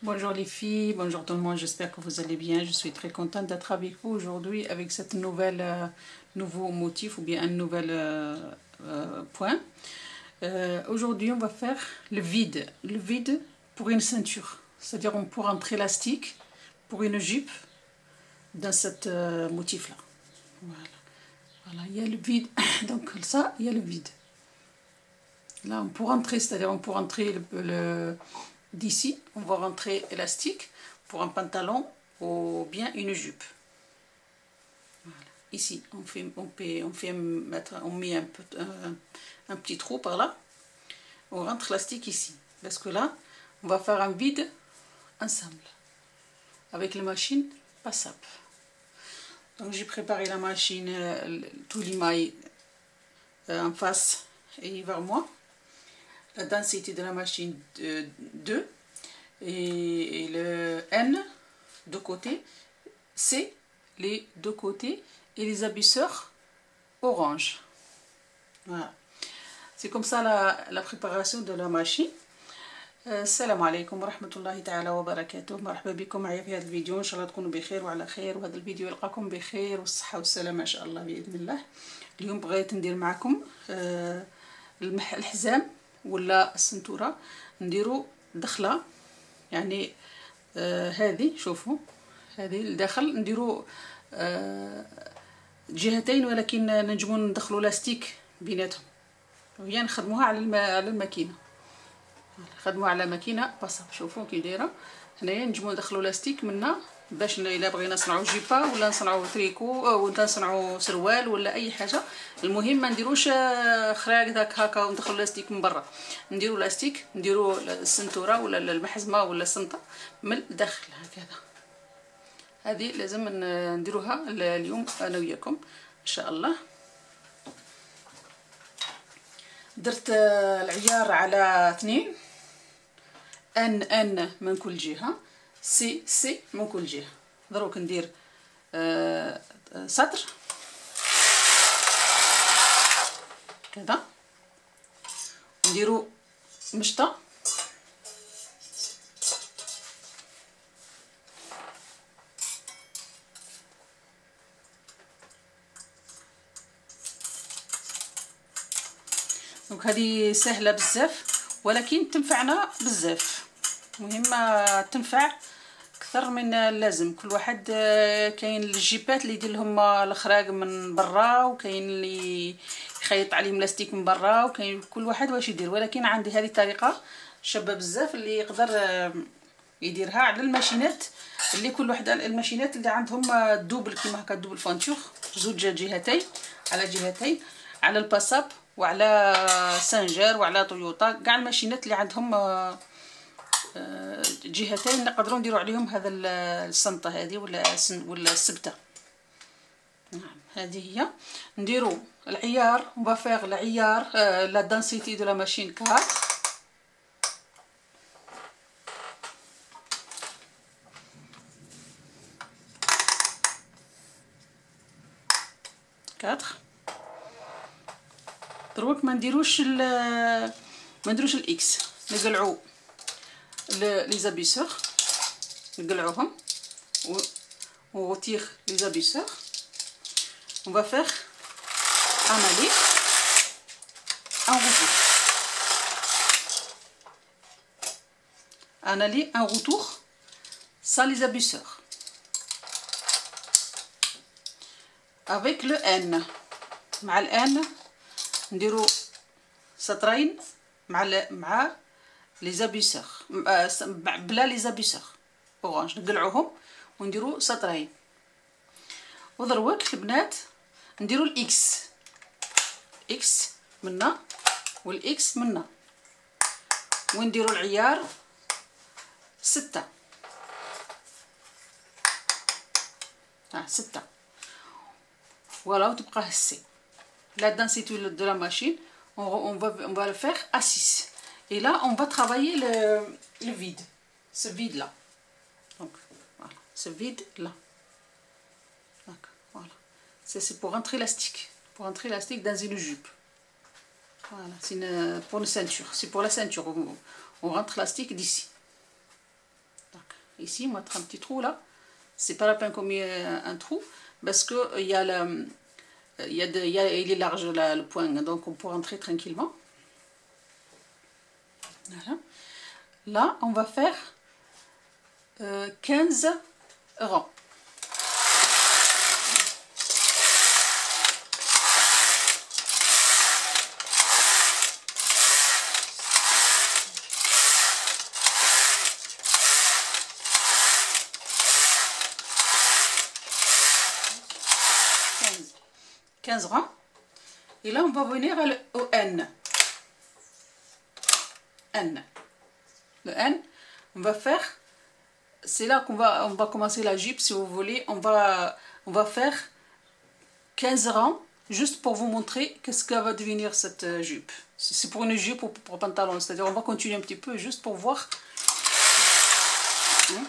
Bonjour les filles, bonjour tout le monde, j'espère que vous allez bien. Je suis très contente d'être avec vous aujourd'hui avec cette nouveau motif ou bien un nouvel point. Aujourd'hui on va faire le vide pour une ceinture, c'est-à-dire pour un trait élastique, pour une jupe dans cette motif là. Voilà, il y a le vide, donc ça il y a le vide. Là on peut rentrer, c'est-à-dire on peut rentrer d'ici, on va rentrer élastique pour un pantalon ou bien une jupe. Voilà. Ici, on met un petit trou par là. On rentre l'élastique ici. Parce que là, on va faire un vide ensemble. Avec la machine passable. Donc j'ai préparé la machine, tous les mailles en face et vers moi. La densité de la machine 2 et le N de côté, C les deux côtés et les abaisseurs orange. Voilà, c'est comme ça la préparation de la machine. السلام عليكم ورحمة الله تعالى وبركاته. مرحبا بكم معايا في هذا الفيديو، ان شاء الله تكونوا بخير وعلى خير، وهذا الفيديو يلقاكم بخير والصحة والسلامة ان شاء الله بإذن الله. اليوم بغيت ندير معكم الحزام ولا السنتورة، نديرو دخلة يعني هذه، شوفوا هذه الداخل نديرو جهتين، ولكن نجمو ندخلو لاستيك بيناتهم، وهي نخدموها على الماكينه، نخدموها على ماكينه باصاب. شوفوا كي دايره هنايا، نجمو ندخلو لاستيك منا باش الا بغينا نصنعو جيبه ولا نصنعو تريكو ولا نصنعو سروال ولا اي حاجه. المهم ما نديروش خراق داك هكا وندخلو لاستيك من برا، نديرو لاستيك، نديرو السنتوره ولا المحزمه ولا السنطه من الداخل هكذا. هذه لازم نديروها اليوم انا وياكم ان شاء الله. درت العيار على 2، ان من كل جهه، سي من كل جهه. دروك ندير سطر كذا، نديرو مشطه دونك هذه سهله بزاف ولكن تنفعنا بزاف، مهمه تنفع اكثر من اللازم. كل واحد كاين الجيبات اللي يدير لهم الخراق من برا، وكاين اللي يخيط عليهم لاستيك من برا، وكاين كل واحد واش يدير، ولكن عندي هذه الطريقه شابه بزاف اللي يقدر يديرها على الماشينات اللي كل وحده، الماشينات اللي عندهم دوبل كيما هكا، دوبل فانتور، زوج جهتين على جهتين، على الباساب وعلى سانجر وعلى تويوتا، كاع الماشينات اللي عندهم جهتين نقدروا نديروا عليهم هذا السنطه هذه ولا السبته. نعم هذه هي. نديروا العيار، on va faire العيار la densité de la machine 4. دروك ما نديروش الاكس، نقلعوا لي زابيسور، نقلعوهم و retire les abaisseurs. On va faire un aller, un retour, un aller, un retour sans les abaisseurs, avec le N. مع الان نديرو سطرين مع لي زابيسور، بلا لي زابيسور اورانج، نقلعوهم ونديرو سطرين. ودروك البنات نديرو الاكس، اكس منا والاكس منا، ونديرو العيار 6 6. فوالا، وتبقى السي. La densité de la machine, on va le faire à 6. Et là, on va travailler le vide, ce vide-là. Donc, voilà, ce vide-là. Donc, voilà. C'est pour rentrer l'élastique dans une jupe. Voilà, c'est pour une ceinture. C'est pour la ceinture. On rentre l'élastique d'ici. ici, on va mettre un petit trou là. C'est pas la peine qu'on mette un trou, parce que il est large là, le point, donc on peut rentrer tranquillement. Voilà. Là, on va faire 15 rangs. Rangs. Et là, on va venir au N. N. Le N, on va faire, c'est là qu'on va commencer la jupe, si vous voulez. On va faire 15 rangs, juste pour vous montrer qu'est-ce que va devenir cette jupe. C'est pour une jupe ou pour un pantalon, c'est-à-dire on va continuer un petit peu, juste pour voir. Hein?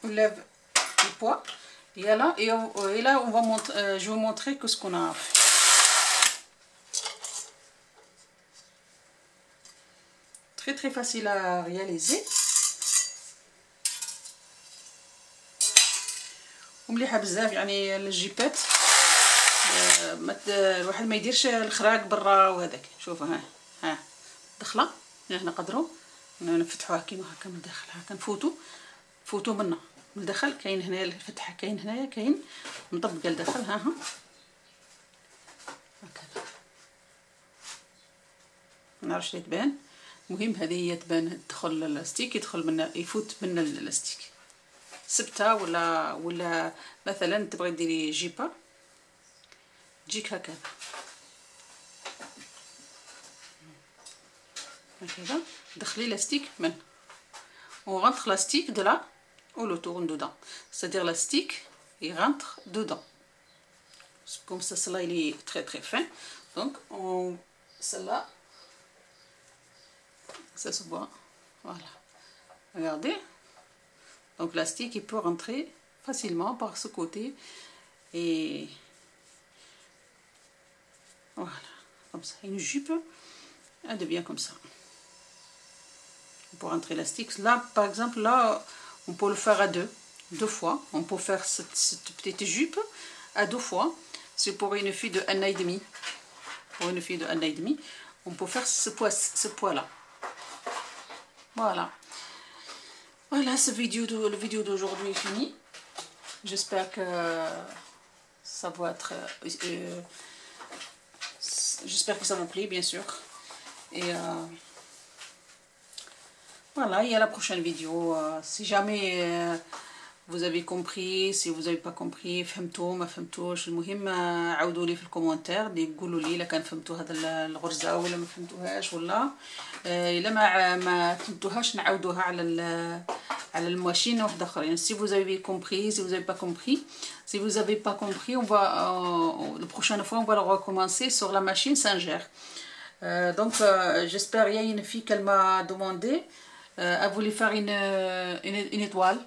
On lève le poids et là, on va montrer, je vais vous montrer que ce qu'on a fait. Très très facile à réaliser. ومليحه بزاف يعني الجيبات الواحد ما يديرش الخراق برا وهذاك. شوفوا ها دخله هنا نقدروا نفتحوها كيما هكا من الداخل، هكا نفوتوا من الداخل. كاين هنايا الفتحه، كاين هنايا، كاين مطبقه لداخل. ها هكذا ما نعرفش لي تبان. المهم هذه هي تبان، تدخل اللاستيك، يفوت من اللاستيك. سبتها ولا مثلا تبغي ديري جيبه تجيك هكذا دخلي لاستيك من on rentre l'élastique de là ou le tourne dedans, c'est-à-dire l'élastique il rentre dedans. Comme ça, cela il est très très fin, donc cela ça se voit, voilà, regardez. Donc l'élastique il peut rentrer facilement par ce côté et voilà, comme ça. Une jupe, elle devient comme ça. Pour rentrer l'élastique, là par exemple, là on peut le faire à deux fois. On peut faire cette petite jupe à 2 fois. C'est pour une fille de 1 an et demi. Pour une fille de 1 an et demi, on peut faire ce poids là. Voilà. Voilà, le vidéo d'aujourd'hui est fini. J'espère que ça va être... j'espère que ça vous plaît, bien sûr. Et voilà, et à la prochaine vidéo. Si jamais vous avez compris, si vous n'avez pas compris، فهمتوا ما فهمتوش، المهم عاودوا لي في الكومنتير اللي يقولوا لي الا كان فهمتوا هذا الغرزه ولا ما فهمتوهاش، ولا الا ما فهمتوهاش نعاودوها على الماشين واحده اخرين. Si vous avez compris, si vous n'avez pas compris, si vous n'avez pas compris, on va la prochaine fois on va le recommencer sur la machine Singer. Donc j'espère. Il y a une fille qu'elle m'a demandé, elle voulait faire une étoile.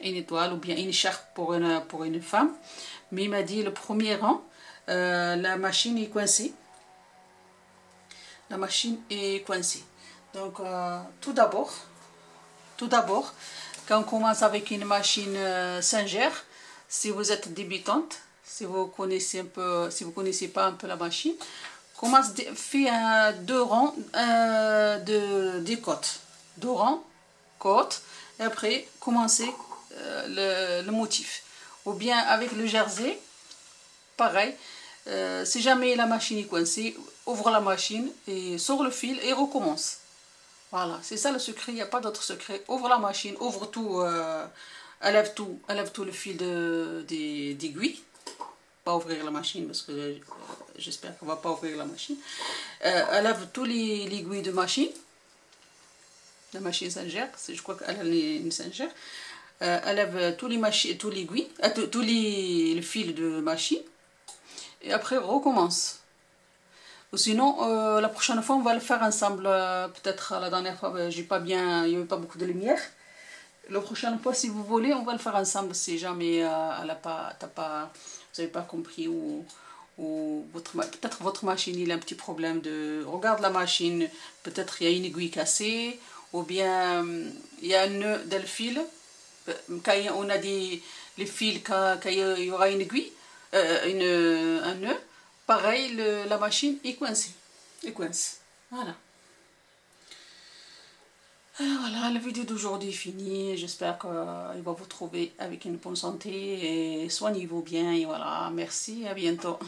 Une étoile ou bien une écharpe pour une femme, mais il m'a dit le premier rang, la machine est coincée. La machine est coincée. Donc tout d'abord, quand on commence avec une machine Singer, si vous êtes débutante, si vous connaissez un peu, si vous connaissez pas un peu la machine, commence faire 2 rangs des côtes, 2 rangs côtes, et après commencer le motif. Ou bien avec le jersey, pareil. Si jamais la machine est coincée, ouvre la machine et sort le fil et recommence. Voilà, c'est ça le secret, il n'y a pas d'autre secret. Ouvre la machine, ouvre tout, enlève tout le fil d'aiguille. Pas ouvrir la machine parce que j'espère qu'on va pas ouvrir la machine. Enlève tous les aiguilles de machine. La machine Singer, je crois qu'elle a une Singer. enlève tous les machines, tous les aiguilles, tous les fils de machine. Et après, recommence. Ou sinon, la prochaine fois, on va le faire ensemble. Peut-être la dernière fois, j'ai pas bien, il n'y avait pas beaucoup de lumière. La prochaine fois, si vous voulez, on va le faire ensemble. Si jamais vous n'avez pas compris ou peut-être votre machine, il a un petit problème de... Regarde la machine, peut-être il y a une aiguille cassée, ou bien il y a un nœud dans le fil. Quand on a dit les fils, quand il y aura une aiguille, un nœud, pareil, la machine est coincée. Elle coince. Voilà. Voilà, la vidéo d'aujourd'hui est finie. J'espère qu'il va vous trouver avec une bonne santé et soignez-vous bien. Et voilà, merci, à bientôt.